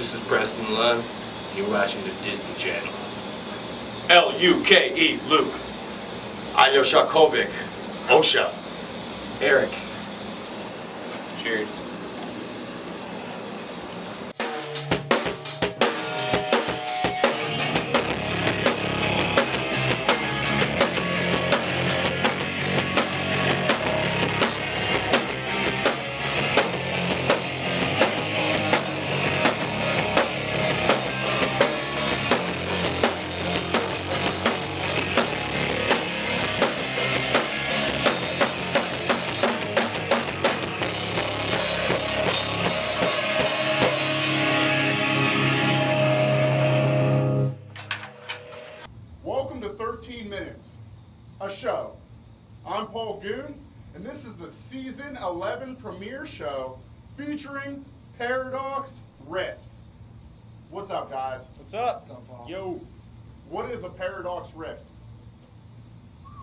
This is Preston Lund, and you're watching the Disney Channel. L-U-K-E, Luke. Alyosha Kovic. Osha. Eric. Cheers. Welcome to 13 Minutes, a show. I'm Paul Goon, and this is the Season 11 premiere show featuring Paradox Rift. What's up, guys? What's up? Yo. What is a Paradox Rift?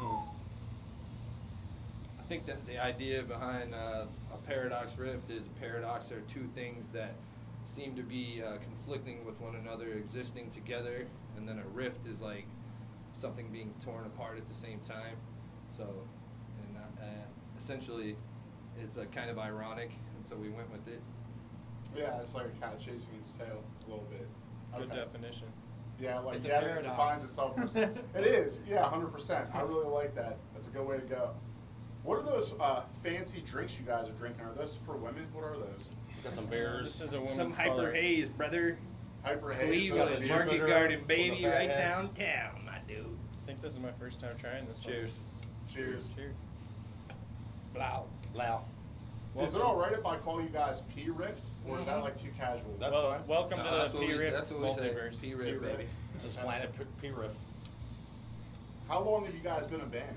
I think that the idea behind a paradox rift is a paradox are two things that seem to be conflicting with one another, existing together, and then a rift is like something being torn apart at the same time. So, and essentially, it's kind of ironic, and so we went with it. Yeah, it's like a cat chasing its tail a little bit. Good definition. Yeah, like It's a yeah, it paradox. defines itself. It is, yeah, 100%. I really like that. That's a good way to go. What are those fancy drinks you guys are drinking? Are those for women? What are those? Got some bears. This is a woman's Some hyper color. haze, brother. Hyper Haze. Cleveland, those are Market beers. Garden, with baby, the fat right heads. downtown, my dude. I think this is my first time trying this. one. Cheers. Cheers. Cheers. Blau. Loud. Is it all right if I call you guys P Rift, or is that Mhm. like too casual? That's Well, fine. welcome No, to that's the what we- P-Rip that's what we say. multiverse. P-Rip, baby. This is Planet P-Riff. How long have you guys been a band?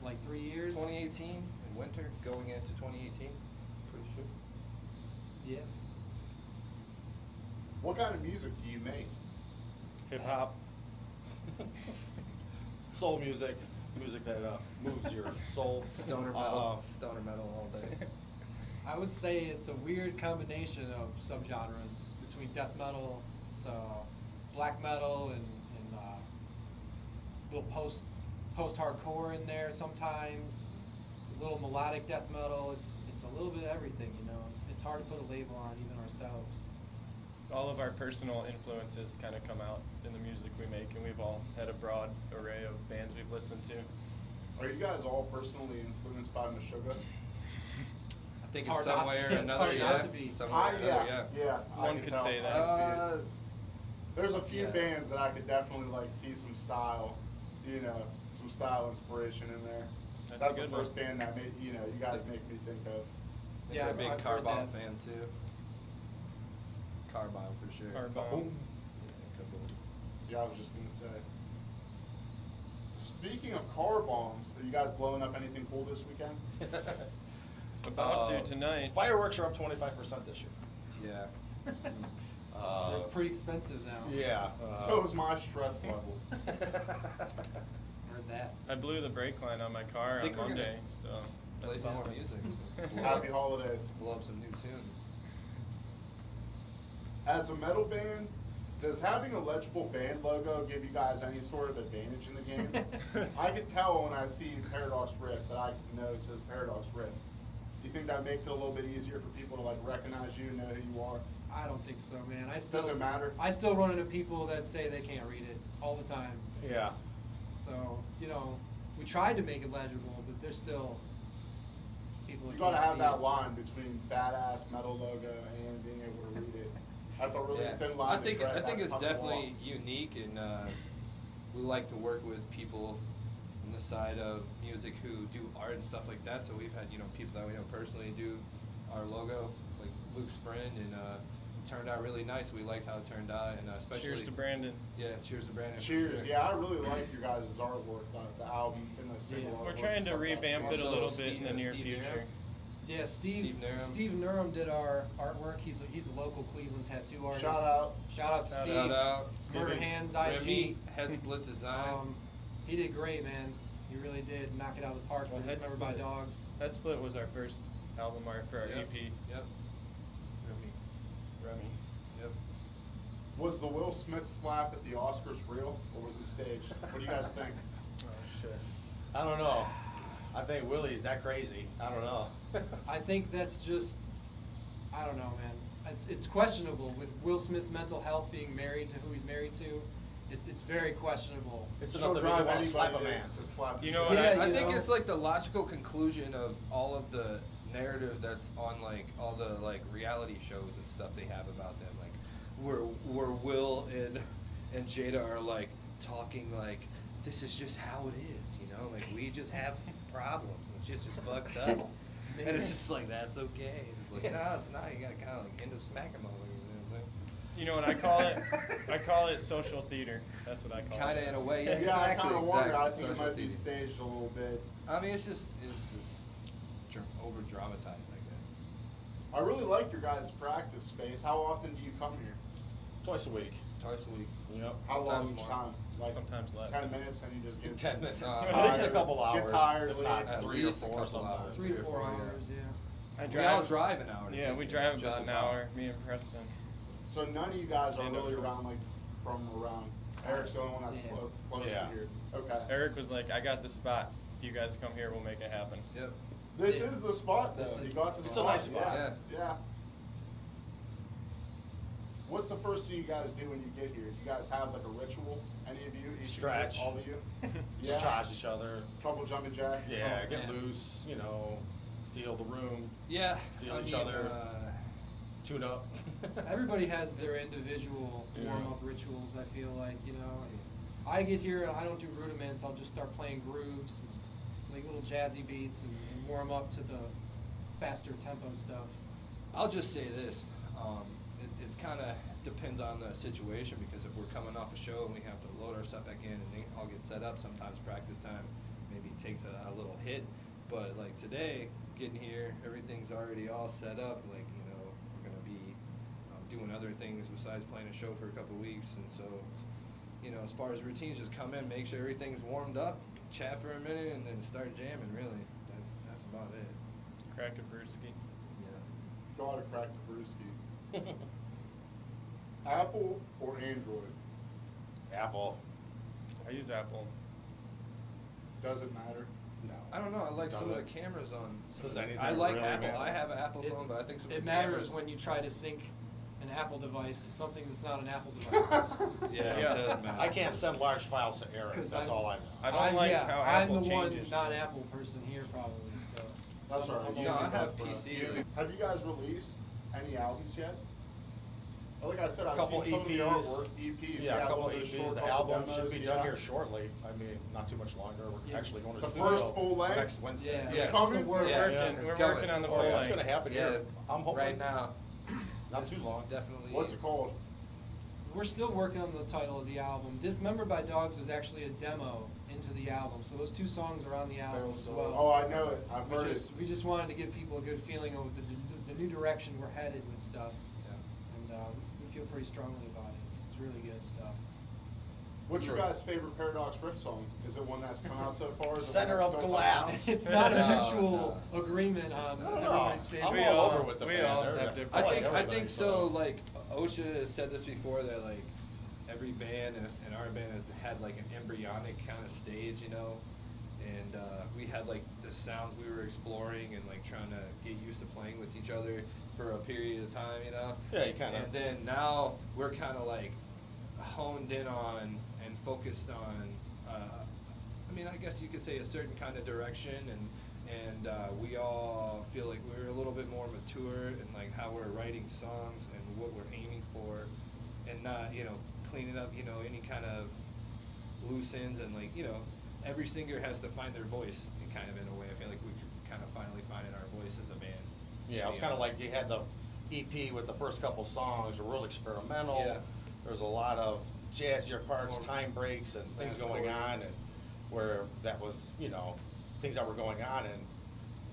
Like 3 years? 2018 in winter, going into 2018. Pretty sure. Yeah. What kind of music do you make? Hip hop. Soul music. Music that moves your soul. Stoner metal. Stoner metal all day. I would say it's a weird combination of subgenres between death metal to black metal and little post-hardcore in there sometimes. It's a little melodic death metal. It's a little bit of everything, you know. It's hard to put a label on even ourselves. All of our personal influences kind of come out in the music we make, and we've all had a broad array of bands we've listened to. Are you guys all personally influenced by Meshuggah? I think It's in hard some not way to- or it's another, hard yeah. not to be. Some way or another, Yeah. I One can could tell. say that. I can see it. There's a few yeah. bands that I could definitely like see some style, you know, some style inspiration in there. That's a That's the good first one. band that made, you guys make me think of. Yeah, Yeah, I'm a big I've Car heard Bomb that. fan too. Car Bomb for sure. Car Bomb. Boom. Yeah, kaboom. Yeah, I was just gonna say. Speaking of car bombs, are you guys blowing up anything cool this weekend? About to tonight. Fireworks are up 25% this year. Yeah. They're pretty expensive now. Yeah. So is my stress level. Heard that. I blew the brake line on my car on Think we're gonna Monday, so Play that's some more something. music. Blow Happy up- holidays. Blow up some new tunes. As a metal band, does having a legible band logo give you guys any sort of advantage in the game? I can tell when I see Paradox Rift that I know it says Paradox Rift. Do you think that makes it a little bit easier for people to like recognize you and know who you are? I don't think so, man. I still Does it matter? I still run into people that say they can't read it all the time. Yeah. So, we tried to make it legible, but there's still people that You gotta can't have see that it. line between badass metal logo and being able to read it. That's a really Yeah. thin line I think to tread. I think That's it's tough to definitely walk. unique, and we like to work with people on the side of music who do art and stuff like that. So we've had people that we know personally do our logo, like Luke's friend, and it turned out really nice. We liked how it turned out, and especially Cheers to Brandon. Yeah, cheers to Brandon. for Cheers. sure. Yeah, I really like your guys' artwork, the album and the single. Yeah. We're artwork trying and to stuff like that. revamp it a Also, little bit in the near Steve future. Nero. Yeah, Steve Nerham. Steve Nerham did our artwork. He's a local Cleveland tattoo artist. Shout out. Shout out to Shout Steve. Shout out. Murder Remy. Hands Remy, IG. Head Split Design. He did great, man. He really did knock it out of the park Well, for Head Dismembered by Split. Dogs. Head Split was our first album art for our Yep. EP. Yep. Remy. Yep. Was the Will Smith slap at the Oscars real, or was it staged? What do you guys think? Oh shit. I don't know. I think Willie's that crazy. I don't know. I think that's just, I don't know, man. It's questionable with Will Smith's mental health being married to who he's married to. It's very questionable. It's She'll enough to make you want to anybody slap a man. to slap You the know shit. what Yeah, I you think know. it's like the logical conclusion of all of the narrative that's on like all the like reality shows and stuff they have about them. Like where Will and Jada are like talking like this is just how it is, you know, like we just have problems. It's just fucked up. And it's just like that's okay. It's like no, it's not. You gotta kind of like end up smacking them. You know what I call it? I call it social theater. That's what I call Kind it. of in a way, Yeah, yeah, I exactly. kind of wonder. I exactly. think it Social might be theater. staged a little bit. I mean, it's just over dramatized, I guess. I really like your guys' practice space. How often do you come here? Twice a week. Twice a week. Yep. How long Sometimes each more. time? Like Sometimes less. 10 minutes, and you just get 10 minutes. At least a couple hours. Get tired, if leave. not At 3 or least a 4 couple sometimes. hours. 3 to 4 3 or 4, hours, yeah. We all drive an hour. to Yeah, get we here, drive just about an about. hour. Me and Preston. So none of you guys are And really Ocean. around, like, from around. Eric's the only one that's Yeah. close Yeah. to here. Okay. Eric was like, "I got the spot. If you guys come here, we'll make it happen." Yep. This Yeah. is the spot, though. This You is got the the spot. spot. It's a nice spot. Yeah. Yeah. What's the first thing you guys do when you get here? Do you guys have, like, a ritual? Any of you? Each of you? Stretch. All of you? Yeah. Massage each other. Couple jumping jacks? Yeah, Oh, get yeah. loose, you know, feel the room, Yeah. Feel I each mean, other. tune up. Everybody has their individual Yeah. warm-up rituals, I feel like, you know. I get here and I don't do rudiments, I'll just start playing grooves, like little jazzy beats and warm up to the faster tempo stuff. I'll just say this. It's kind of depends on the situation because if we're coming off a show and we have to load our stuff back in and they all get set up, sometimes practice time maybe takes a little hit. But like today, getting here, everything's already all set up. Like, you know, we're going to be doing other things besides playing a show for a couple of weeks. And so, you know, as far as routines, just come in, make sure everything's warmed up, chat for a minute, and then start jamming, really. That's about it. Crack a brewski. Yeah. Gotta crack the brewski. Apple or Android? Apple. I use Apple. Doesn't matter. No. I don't know. I like some of the Doesn't. cameras on. Does anything I like really Apple. matter? I have an Apple phone, but I think some of It the matters cameras. when you try to sync an Apple device to something that's not an Apple device. Yeah, Yeah. it does matter. I can't send large files to Eric. 'Cause That's I'm- all I know. I don't like yeah, how I'm Apple the changes. one non-Apple person here probably, so. That's all right. I'm You No, I guys have both, PC. bro. Have you guys released any albums yet? Like I said, I've Couple seen some of the EPs. artwork. EPs. Yeah, a couple one of those EPs. short The couple album should demos, be yeah. done here shortly. I mean, not too much longer. We're Yeah. actually going to The studio first full length? next Wednesday. Yeah. Yes. It's coming? We're Yeah. Working, Yeah, it's we're coming. working on the Oh, full yeah, it's length. gonna happen Yeah, here. I'm hoping right now. Not this too is long. Definitely. What's it called? We're still working on the title of the album. Dismembered by Dogs was actually a demo into the album, so those 2 songs are on the album as well. Oh, I know it. I've heard it. We just wanted to give people a good feeling of the new direction we're headed with stuff, Yeah. and we feel pretty strongly about it. It's really good stuff. What's your guys' favorite Paradox Rift song? Is it one that's come out so far? Is it Center one that's of still coming out? collapse. It's not a No, mutual agreement on No, everybody's I'm favorite. We all all- over with the we band. all They're- have different- I like think everybody, so. Like OSHA has said this before that like every band and our band has had like an embryonic kind of stage, you know, and we had like the sounds we were exploring and like trying to get used to playing with each other for a period of time, you know. Yeah, you kinda- And then now we're kind of like honed in on and focused on. I mean, I guess you could say a certain kind of direction, and we all feel like we're a little bit more mature in like how we're writing songs and what we're aiming for, and not cleaning up any kind of loose ends, and like every singer has to find their voice kind of in a way. I feel like we kind of finally finding our voice as a band. Yeah, it was kind of like you had the EP with the first couple songs were real experimental. Yeah. There's a lot of jazzier parts, More time breaks, and things fast going chord. on, and where that was, things that were going on, and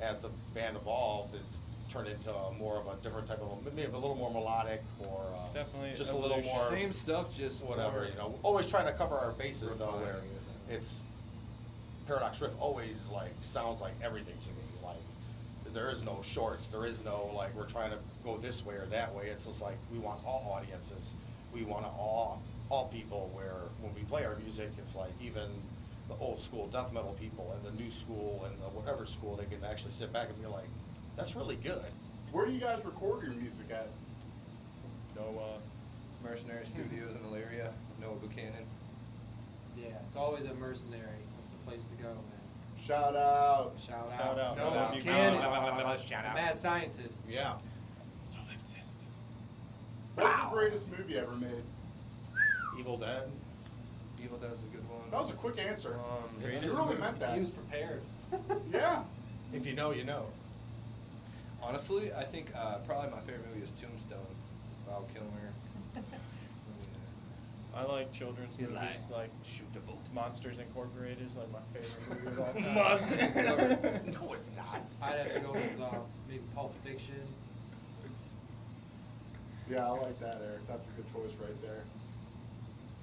as the band evolved, it's turned into more of a different type of, maybe a little more melodic, or Definitely just a little evolution. more Same stuff, just whatever, more always trying to cover our bases though, refined, where I guess. it's Paradox Rift always like sounds like everything to me. Like there is no shorts, there is no like we're trying to go this way or that way. It's just like we want all audiences we want to all people where when we play our music, it's like even the old school death metal people and the new school and the whatever school, they can actually sit back and be like, that's really good. Where do you guys record your music at? No, Mercenary Studios in Elyria, Noah Buchanan. Yeah, it's always a Mercenary. That's the place to go, man. Shout out. Shout out. Shout out. Noah Noah Buchanan, Buchanan. Shout the out. mad scientist. Yeah. Solipsist. What's the greatest movie ever made? Evil Dead. Evil Dead's a good one. That was a quick answer. Greatest You really movie. meant that. He was prepared. Yeah. If you know, you know. Honestly, I think probably my favorite movie is Tombstone. Val Kilmer. I like children's You movies, lie. like Shoot the boat. Monsters Incorporated is like my favorite movie of all time. No, it's not. I'd have to go with maybe Pulp Fiction. Yeah, I like that, Eric. That's a good choice right there.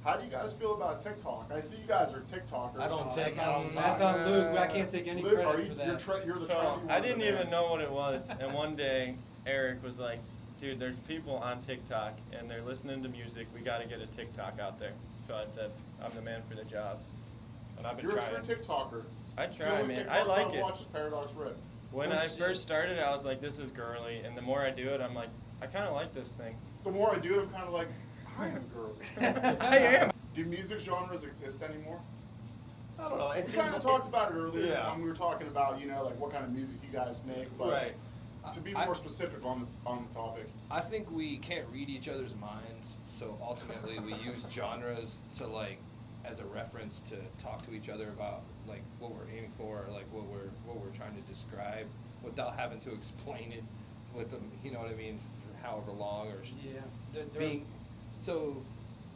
How do you guys feel about TikTok? I see you guys are TikTokers. I don't take- I don't That's talk. on Luke. I can't take any Luke, credit are you, for that. you're the So trendy one I of the didn't even band. know what it was, and one day Eric was like, "Dude, there's people on TikTok and they're listening to music. We got to get a TikTok out there." So I said, "I'm the man for the job," and I've been You're trying. a true TikToker. I It's the try, only man. TikTok I like I've it. watched is Paradox Rift. When Oh, I shit. first started, I was like, "This is girly," and the more I do it, I'm like, "I kind of like this thing." The more I do it, I'm kind of like, I am girly. I am. Do music genres exist anymore? I don't know. It We seems kind of like talked about it earlier Yeah. when we were talking about, like what kind of music you guys make. But Right. to be I- more specific on the topic. I think we can't read each other's minds, so ultimately we use genres to like as a reference to talk to each other about like what we're aiming for, or like what we're trying to describe, without having to explain it with them. You know what I mean? For however long or Yeah. There- being so.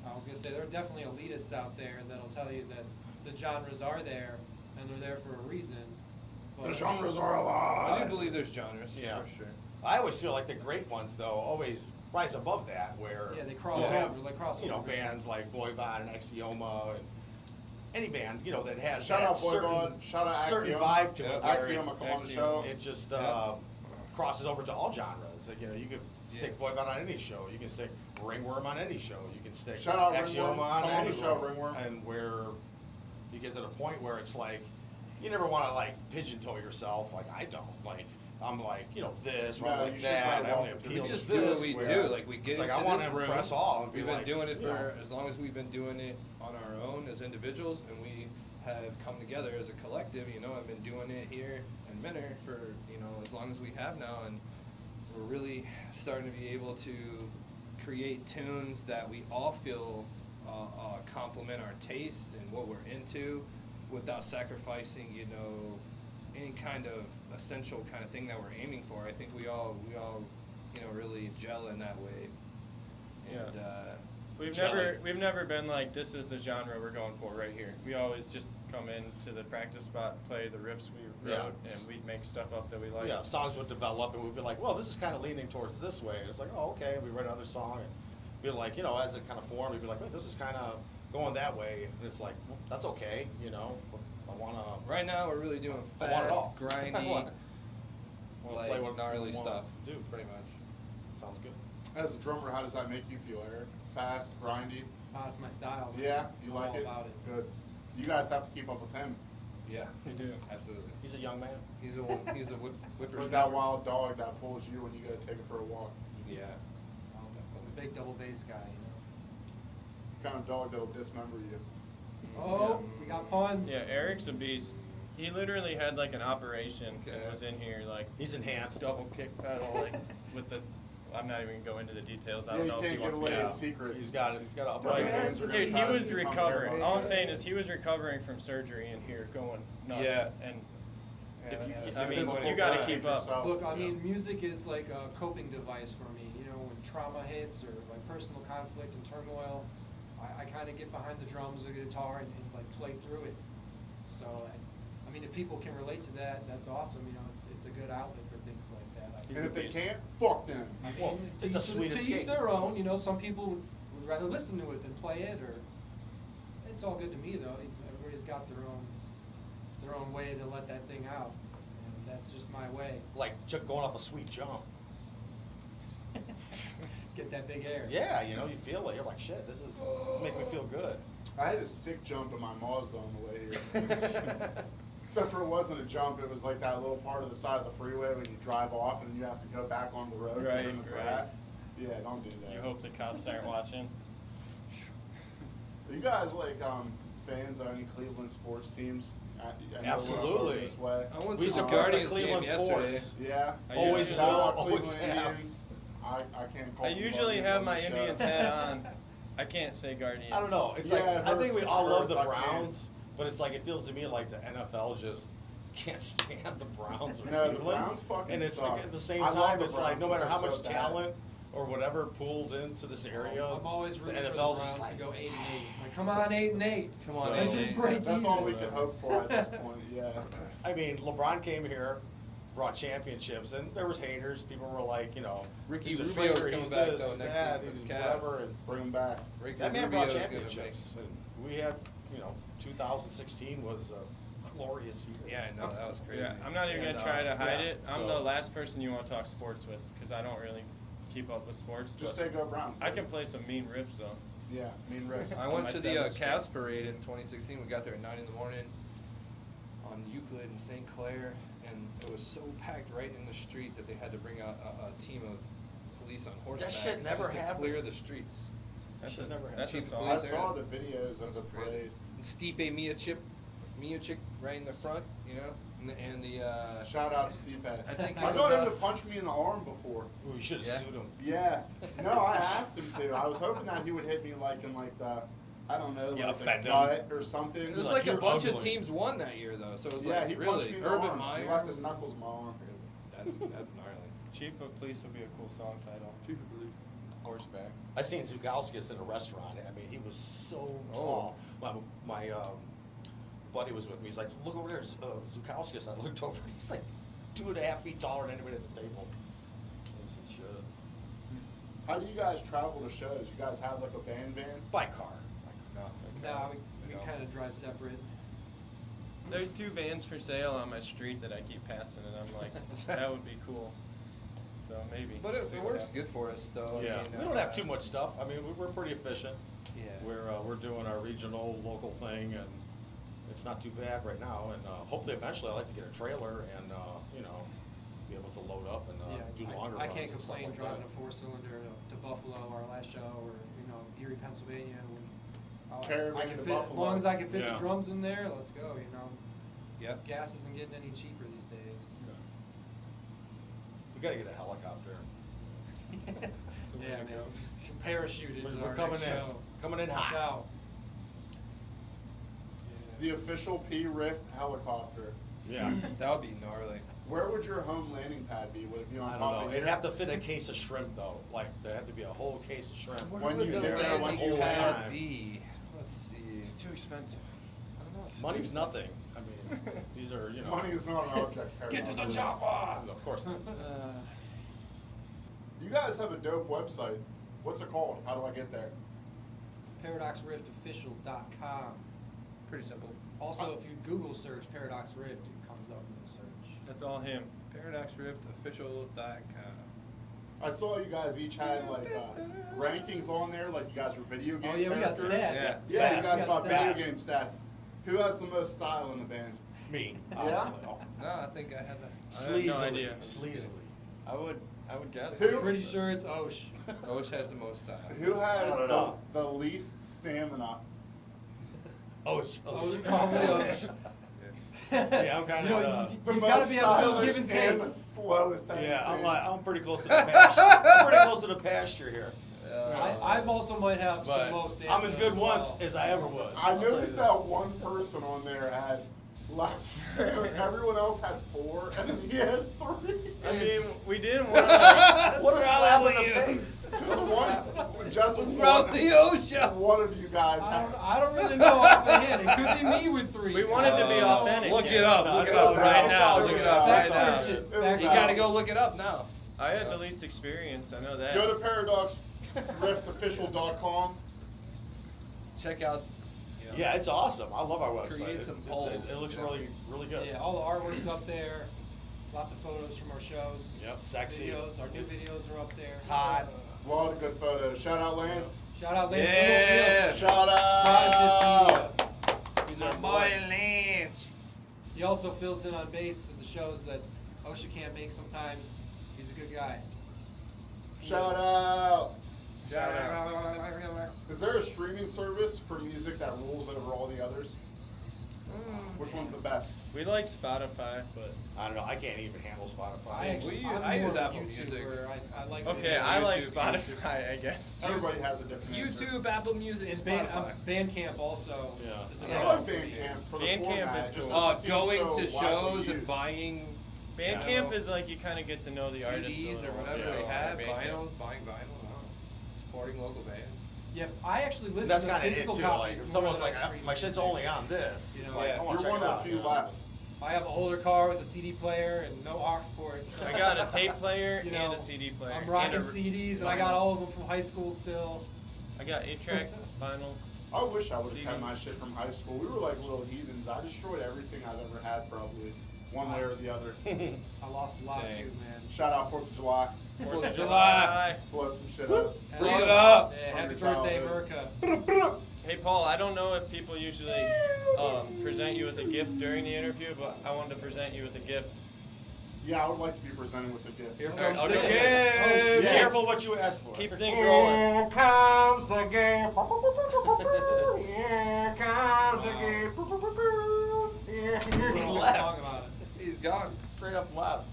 I was gonna say there are definitely elitists out there that'll tell you that the genres are there and they're there for a reason. The but- genres are I alive. do believe there's genres, Yeah. for sure. I always feel like the great ones, though, always rise above that, where Yeah, they cross you have, over, like crossover you know, groups. bands like Voivod and Axioma and any band, that has Shout that out certain, Voivod, shout out certain Axioma. vibe to Yeah. it. where Axioma, come on the Axioma. show. It just Yeah. crosses over to all genres. Like, you could stick Yeah. Voivod on any show. You can stick Ringworm on any show. You can stick Shout out Axioma Ringworm. on Come on any the show, show. Ringworm. And where you get to the point where it's like, you never want to like pigeonhole yourself. Like I don't. Like I'm like, this, or No, I'm you like should that. try I only to walk appeal We to just do what this, we where do. Like we get it's like into I want this to room. impress all. And be We've been like, doing it you for know. as long as we've been doing it on our own as individuals, and we have come together as a collective. I've been doing it here in Minner for as long as we have now, and we're really starting to be able to create tunes that we all feel complement our tastes and what we're into, without sacrificing any kind of essential kind of thing that we're aiming for. I think we all really gel in that way. And We've never been like, this is the genre we're going for right here. We always just come into the practice spot, play the riffs we Yeah. wrote, and we'd make stuff up that we like. Yeah, songs would develop, and we'd be like, well, this is kind of leaning towards this way. And it's like, oh, okay. And we write another song, and be like, as it kind of formed, we'd be like, wait, this is kind of going that way. And it's like, well, that's okay, I want to. right now we're really doing I want it fast, all. I grindy, want- wanna play like what gnarly we want stuff. to do. Pretty much. Sounds good. As a drummer, how does that make you feel, Eric? Fast, grindy? It's my style. Man. Yeah, you I'm like all it? about it. Good. You guys have to keep up with him. Yeah, We do. absolutely. He's a young man. He's a whippersnapper. With that wild dog that pulls you when you go take it for a walk. Yeah. I'm a big double bass guy. It's the kind of dog that'll dismember you. Oh, we got puns. Yeah, Eric's a beast. He literally had like an operation Okay. and was in here like He's enhanced. double kick pedal like with the. I'm not even gonna go into the details. I Yeah, don't you know if he can't give wants me away to. his secrets. He's got it. He's got a Like, Yeah, upper. we're gonna dude, try he to was do something recovering. about All I'm that. saying is he was recovering from surgery in here, going nuts. Yeah. And Yeah, if you, yeah, I mean, physical you got to side keep up. yourself. Look, I mean, music is like a coping device for me. When trauma hits or like personal conflict and turmoil, I kind of get behind the drums or the guitar and like play through it. So, I mean, if people can relate to that, that's awesome. It's a good outlet for things like that. He's And a if they beast. can't, fuck them. I mean, Well, to it's a each- sweet to escape. each their own. Some people would rather listen to it than play it, or it's all good to me though. Everybody's got their own way to let that thing out, and that's just my way. Like going off a sweet jump. Get that big air. Yeah, you know, you feel it. You're like, shit, this is making me feel good. I had a sick jump in my Mazda on the way here. Except for it wasn't a jump, it was like that little part of the side of the freeway when you drive off and then you have to go back on the road Right, in the right. grass. Yeah, don't do that. You hope the cops aren't watching. Are you guys like fans of any Cleveland sports teams? I know we're Absolutely. This way. I went We to the support the Guardians Cleveland game yesterday. Force. Yeah. I Always usually- Shout out always Cleveland have. Indians. I can't call I them usually Guardians have on my the show. Indians hat on. I can't say Guardians. I don't know. It's Yeah, like it I think we hurts. all love the Hurts. I can't. Browns, but it's like it feels to me like the NFL just can't stand the Browns or No, the Cleveland. Browns fucking and it's suck. like at the same I love time, the it's like no Browns, matter but how they're much so bad. talent or whatever pulls into this area, I'm always rooting the for the NFL's Browns just like, to go 8-8. Like, come on, 8-8. Come on, So- Let's just break That's even. all we can hope for at this point, yeah. I mean, LeBron came here, brought championships, and there was haters. People were like, you know, Ricky he's a Rubio's traitor, coming he's back, this, though, he's next that, season for he's the Cavs. whatever. And Bring them back. Ricky that man brought Rubio's gonna championships. make- And we had, you know, 2016 was a glorious year. Yeah, I know, that was crazy. Yeah, I'm not even And, gonna try to hide yeah, it. I'm so- the last person you want to talk sports with because I don't really keep up with sports. Just but say go Browns. I baby. can play some mean riffs though. Yeah, mean riffs. I On went my to the seventh Cavs string. parade in 2016. We got there at 9 in the morning on Euclid in St. Clair, and it was so packed right in the street that they had to bring out a team of police on horseback shit never just to clear happens. the streets. That's Shit a, never that's a happened. song. I Police saw there. the videos of the parade. And Stipe Miocic right in the front, you know, and the Shout out Steve. I think I it got was him to us. punch me in the arm before. Ooh, you should have Yeah. sued him. Yeah. No, I asked him to. I was hoping that he would hit me like in like the, I don't know, Yeah, like the offend him. gut or something. It was Like, like a you're bunch of ugly. teams won that year though, so it was yeah, like he punched really me in the Urban arm. Meyer. He left his knuckles in my arm. That's gnarly. Chief of Police would be a cool song title. Chief of Police. Horseback. I seen Zukowskis in a restaurant. I mean, he was so Oh. tall. My buddy was with me. He's like, look over there, Zukowskis. And I looked over. He's like 2.5 feet taller than anybody at the table. I said, shit. How do you guys travel to shows? You guys have like a band van? By car. No, we kind of drive separate. There's 2 vans for sale on my street that I keep passing, and I'm like, that would be cool. So maybe. But See it what works happens. good for us though. Yeah, I mean, we don't have too much stuff. I mean, we're pretty efficient. Yeah. We're doing our regional, local thing, and it's not too bad right now. And hopefully, eventually, I'd like to get a trailer and you know, be able to load up and do longer I runs can't and stuff complain like driving that. a 4-cylinder to Buffalo, our last show, or Erie, Pennsylvania. Caravan I can to fit, as Buffalo. long as I can fit Yeah. the drums in there, let's go. Yep. Gas isn't getting any cheaper these days. We gotta get a helicopter. So we're Yeah, gonna man. go. Some parachuted. in We're our coming next in, show. coming in Watch hot. out. The official P Rift helicopter. Yeah. That would be gnarly. Where would your home landing pad be? Would it be on I don't top know. of It'd here? have to fit a case of shrimp though. Like there had to be a whole case of shrimp. When you the hear that, when landing you pad have- be? Let's see. It's too expensive. I don't know. Money's nothing. I mean, these are Money is not an object. Get to the Paradox. chopper! Of course not. You guys have a dope website. What's it called? How do I get there? ParadoxRiftOfficial.com. Pretty simple. Also, if you Google search Paradox Rift, it comes up in the search. That's all him. ParadoxRiftOfficial.com. I saw you guys each had like rankings on there, like you guys were video game Oh yeah, we got characters. stats. Yeah. Yeah, Best. you guys got video Best. game stats. Who has the most style in the band? Me. Yeah? Honestly. Oh. No, I think I had that. I have no Sleazily. idea. Sleazily. I would guess. Who? Pretty sure it's Osh. Osh has the most style. Who has I don't know. the least stamina? Oh, it's, Osh, probably Osh. Yeah, I'm kind of. The You most gotta be able to stylish give and take. and the slowest. at the Yeah, I'm same- like I'm pretty close to the pasture. I'm pretty close to the pasture here. I also might have But some low standards. I'm as good as once well. as I ever was. I I'll tell you noticed that one person on there had less. Everyone else had 4, and then he had 3. I mean, we didn't What want a, what a Probably slap in you. the face. Just What's one, wrong with the ocean? one of you guys I don't really know offhand. It could be me with 3. We wanted to be authentic. Look yeah. it up. No, Look it it's up all right right. It's now. all Look good. it up Fact right now. search it. You Fact You check gotta it. go look it up now. I had the least experience. I know that. Go to ParadoxRiftOfficial.com. Check out. You know, Yeah, it's awesome. I love our website. Create some polls. It looks really, really good. Yeah, all the artwork's up there. Lots of photos from our shows. Yep, sexy. Videos. Our new videos are up there. It's hot. A lot of good photos. Shout out Lance. Shout out Lance Yeah. Littlefield. Shout Proud out. of this media. He's My our boy Lance. He also fills in on bass at the shows that OSHA can't make sometimes. He's a good guy. Shout out. Shout out. Is there a streaming service for music that rules over all the others? Which one's the best? We like Spotify, but I don't know. I can't even handle Spotify. I actually, I I'm use more of a Apple Music. YouTuber. I like okay, video. I like YouTube, Spotify, I guess. Everybody has a different answer. YouTube, Apple Music, And Spotify. Bandcamp also. Yeah. Is I another like one for me. Bandcamp for the Bandcamp format. is It just cool. doesn't seem Going so to widely shows and used. buying Bandcamp is like you kind of get to know the artist a CDs or little. whatever Yeah. they have, Bandcamp. vinyls, buying vinyl, I don't know. Supporting local bands. Yeah, I actually listen That's to kind of it physical too. copies. Like if more someone's than I like, stream my shit's music. only on this, You it's know, like, yeah. I want You're to check one it of out. the few you know? left. I have an older car with a CD player and no aux ports. I got a tape player You and know, a CD player. I'm rocking and a CDs and I got all of them from high school still. I got 8-track vinyl. I wish I would have CD. kept my shit from high school. We were like little heathens. I destroyed everything I've ever had, probably one way or the other. I lost a lot Dang. too, man. Shout out 4th of July. 4th of July. Blow some shit up. Free it up. Yeah, happy From your birthday, childhood. America. Hey Paul, I don't know if people usually present you with a gift during the interview, but I wanted to present you with a gift. Yeah, I would like to be presented with a gift. Here Alright, comes I'll the do it. gift. Be Yeah. careful what you ask for. Keep things rolling. Here comes the game. Here comes the game. He Talk left. about it. He's gone. Straight up left.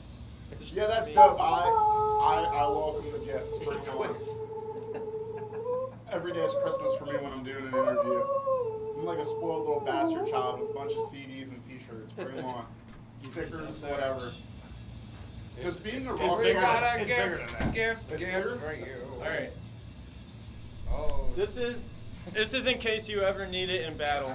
Yeah, that's dope. I welcome the gifts. Bring it on. Every day is Christmas for me when I'm doing an interview. I'm like a spoiled little bastard child with a bunch of CDs and T-shirts. Bring them on. Stickers, whatever. Because being a it's rock bigger star, than- it's bigger than that. Gift It's bigger? for you. All right. Oh. This is in case you ever need it in battle.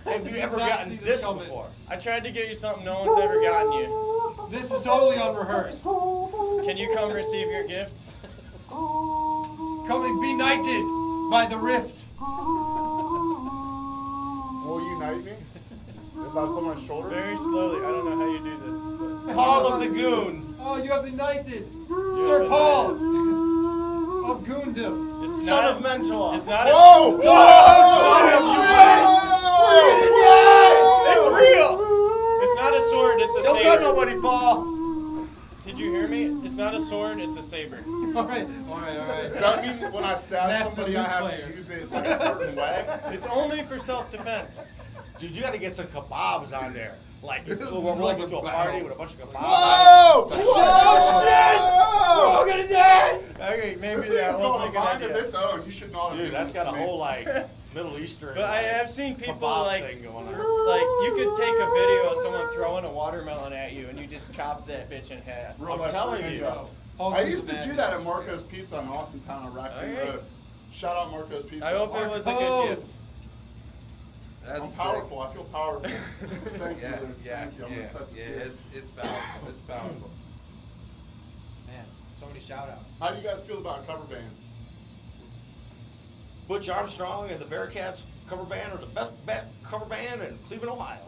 Have you Did ever not gotten see this this coming. before? I tried to get you something no one's ever gotten you. This is totally unrehearsed. Can you come receive your gift? Come and be knighted by the rift. will you knight me? If I put my shoulder? Very slowly. I don't know how you do this. But Paul of the Goon. Oh, you have been knighted, Sir Paul of Goondom. it's Son not, of Mentor. It's not Whoa! a. It's real. It's not a sword. It's a Don't saber. cut nobody, Paul. Did you hear me? It's not a sword. It's a saber. All right. Does that mean when I stab Master somebody, I flute have player. to use it like a certain way? It's only for self-defense. Dude, you got to get some kebabs on there. Like, we're This is rolling like into a a party battle. with a bunch of kebabs. Whoa! We're all gonna die. Okay, maybe This that thing's wasn't got a a good mind of idea. its own. You should not have Dude, given that's this got a to me. whole like Middle Eastern. But I like, have seen people kebab like thing going on. you could take a video of someone throwing a watermelon at you and you just chop that bitch in half. Real I'm life telling ninja. you. I used to do that at Marco's Pizza in Austintown on Raccoon Alright. Road. Shout out Marco's Pizza. I hope it was a good Marcos. gift. That's I'm sick. powerful. I feel powerful. Thank Yeah, you. Luke. yeah, Thank you. I'm yeah, gonna set this yeah. here. It's powerful. It's powerful. Man, so many shout outs. How do you guys feel about cover bands? Butch Armstrong and the Bearcats cover band are the best cover band in Cleveland, Ohio.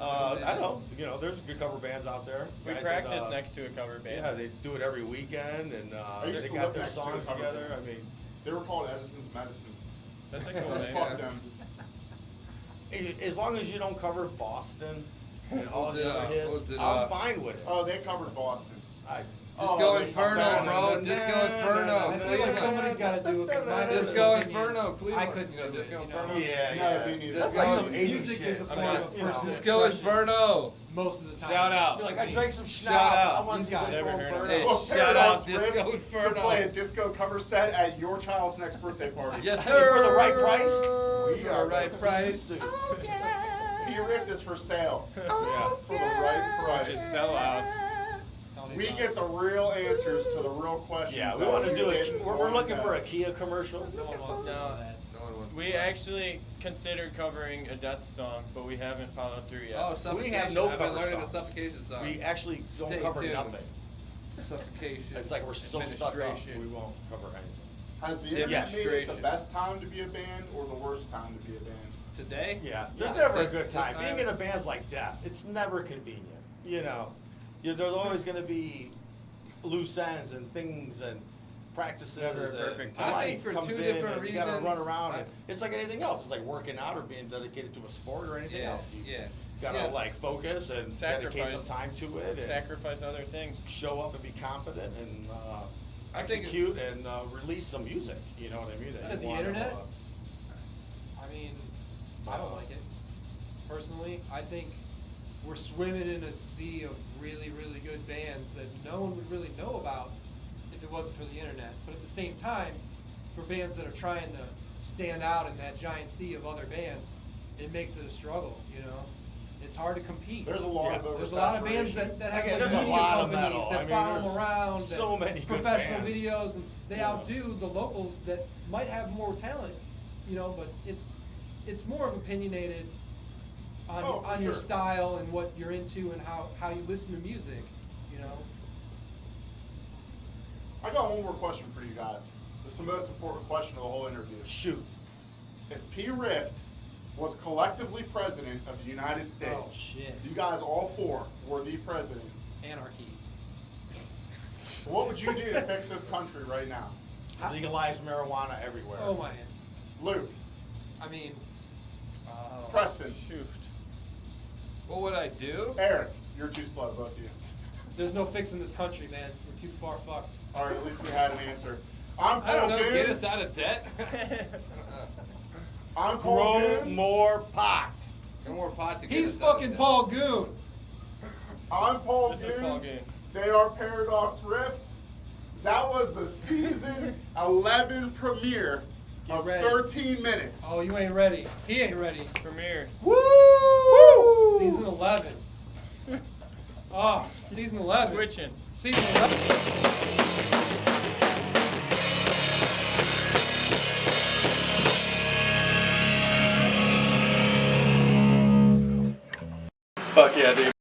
I know, there's good cover bands out there. We Guys practice that, next to a cover band. Yeah, they do it every weekend, and used they to got live their next to a songs cover together. band. I mean, They were called Edison's Medicine. That's a cool name. Fuck them. as long as you don't cover Boston and all What's the it, other hits, what's it, I'm fine with it. Oh, they covered Boston. Disco they Inferno, fucked bro. that. Disco Inferno. I feel like somebody's got to do it. but mine is Disco opinion. Inferno, Cleveland. I couldn't You know, do Disco it, Inferno? Yeah, No, yeah. me neither. That's Disco- like some 80s Music shit. is a form I mean, of personal Disco expression Inferno. most of the time. Shout out. You're like, I drank some schnapps. Shout out. I want to These see guys. Disco Never heard of Inferno. Hey, Well, shout Paradox out Disco Rift Inferno. to play a disco cover set at your child's next birthday party. Yes, Hey, sir. for the right price? We For are the right price. P-Rift is for sale. Yeah. For the right price. Which is sellouts. Tell me We about get it. the real answers to the real questions. Yeah, we that want to do didn't it. We're want looking to for a know. Kia commercial. No one wants to No. know that. No one wants We to know. actually considered covering a death song, but we haven't followed through yet. Oh, suffocation. have no I've been cover learning song. the suffocation song. We actually don't Stay cover tuned. nothing. Suffocation. It's like we're so stuck up. Administration. We won't cover anything. Has the internet made it the Demonstration. best time to be a band or the worst time to be a band? Today? Yeah, there's Yeah. never This- a good this time. time- Being in a band's like death. It's never convenient. there's always going to be loose ends and things and practices. Never a and perfect time. I life think for comes two in different and you got to run reasons, around. And it's like anything else. It's like working out or being dedicated to a sport or anything else. You got to like focus and dedicate some time to it. And Sacrifice other things. show up and be competent and I think execute and release some music. You know what I mean? You said And the wanna, internet? I mean, I don't like it. Personally, I think we're swimming in a sea of really, really good bands that no one would really know about if it wasn't for the internet. But at the same time, for bands that are trying to stand out in that giant sea of other bands, it makes it a struggle, you know? It's hard to compete. There's a lot of oversaturation. There's a lot of bands that have Again, like there's a media lot of companies metal. that I mean, follow them there's around, so that many good professional bands. videos, and they Yeah. outdo the locals that might have more talent, you know. But it's more of opinionated on Oh, for on your sure. style and what you're into and how you listen to music, you know. I got one more question for you guys. This is the most important question of the whole interview. Shoot. If P. Rift was collectively president of the United States, Oh, shit. you guys all four were the president, Anarchy. what would you do to fix this country right now? Legalize marijuana everywhere. Oh man. Luke, I mean, Preston, Shoot. What would I do? Eric, you're too slow, both of you. there's no fixing this country, man. We're too far fucked. All right, at least we had an answer. I'm I don't Paul know. Get Goon. us out of debt. I'm Paul Grow Goon. more pot. No more pot to get He's us out of fucking debt. Paul Goon. I'm Paul This Goon. is Paul Goon. They are Paradox Rift. That was the season 11 premiere Get of ready. 13 minutes. Oh, you ain't ready. He ain't ready. Premiere. Woo! Season 11. Oh, season 11. Switching. Season 11. Fuck yeah, dude.